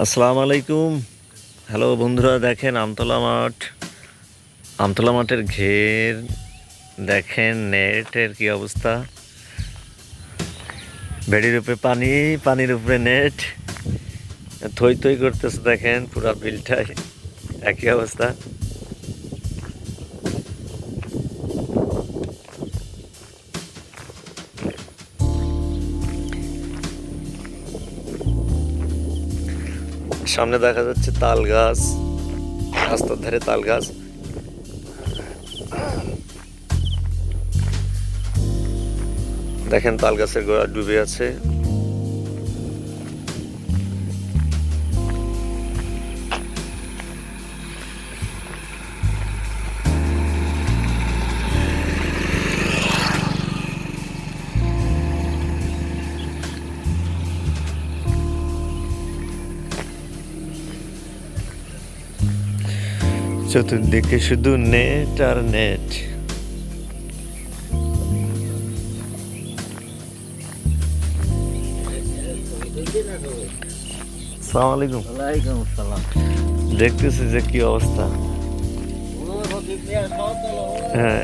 আসসালামু আলাইকুম। হ্যালো বন্ধুরা, দেখেন আমতলা মাঠের ঘের, দেখেন নেটের কি অবস্থা। বেড়ির উপরে পানি, পানির উপরে নেট, থই থই করতেছে। দেখেন পুরা বিলটাই একই অবস্থা। সামনে দেখা যাচ্ছে তাল গাছ, রাস্তার ধারে তাল গাছ। দেখেন তাল গাছের গোড়া ডুবে আছে। চতুর্দিকে শুধু নেট আর নেট। আসসালামু আলাইকুম। ওয়ালাইকুম আসসালাম। দেখতেছি যে কি অবস্থা। হ্যাঁ,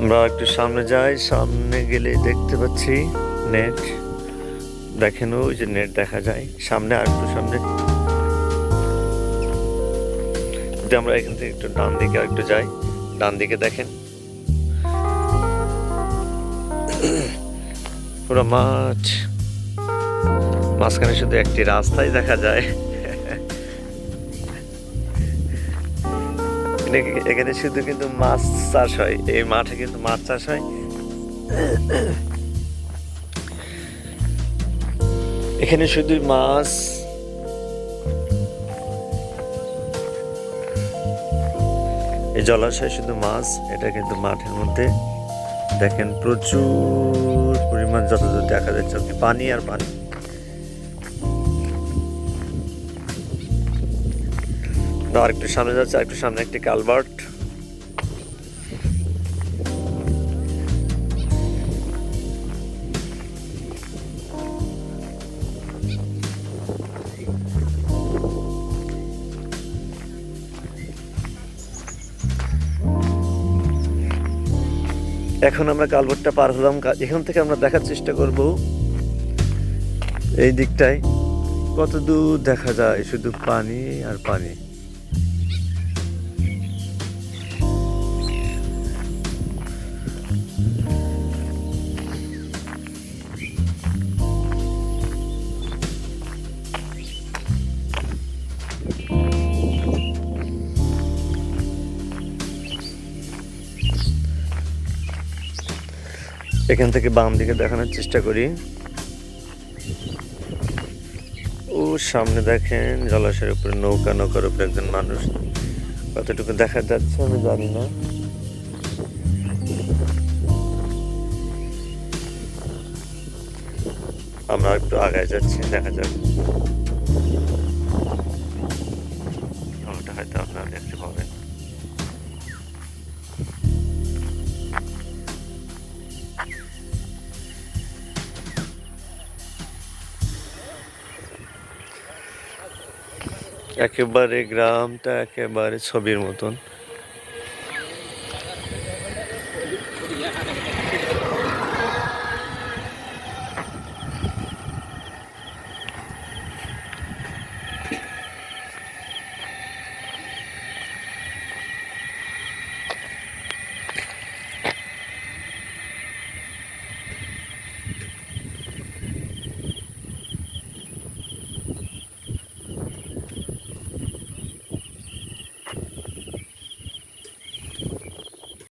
আমরা একটু সামনে যাই। সামনে গেলে দেখতে পাচ্ছি নেট। দেখেন ওই যে নেট দেখা যায় সামনে, আর একটু সামনে। যদি আমরা এখান থেকে একটু ডান দিকে আর একটু যাই, ডান দিকে দেখেন পুরো মাছ, মাঝখানে শুধু একটি রাস্তাই দেখা যায়। এখানে শুধু কিন্তু মাছ চাষ হয়, এই মাঠে কিন্তু মাছ চাষ হয়। এখানে শুধু মাছ। এই জলাশয় শুধু মাছ। এটা কিন্তু মাঠের মধ্যে দেখেন প্রচুর পরিমাণ, যতদূর দেখা যাচ্ছে পানি আর পানি। আর একটু সামনে যাচ্ছে, আর একটু সামনে একটি কালভার্ট। এখন আমরা কালভার্টটা পার হলাম। এখান থেকে আমরা দেখার চেষ্টা করব এই দিকটায় কত দূর দেখা যায় শুধু পানি আর পানি। এখান থেকে বাম দিকে দেখানোর চেষ্টা করি। ও সামনে দেখেন জলাশয়ের উপরে নৌকা, নৌকার উপরে একজন মানুষ। কতটুকু দেখা যাচ্ছে আমি জানি না। আমরা একটু আগায় যাচ্ছি, দেখা যাক। ওটা হয়তো আপনারা দেখতে পাবেন। একেবারে গ্রামটা একেবারে ছবির মতন।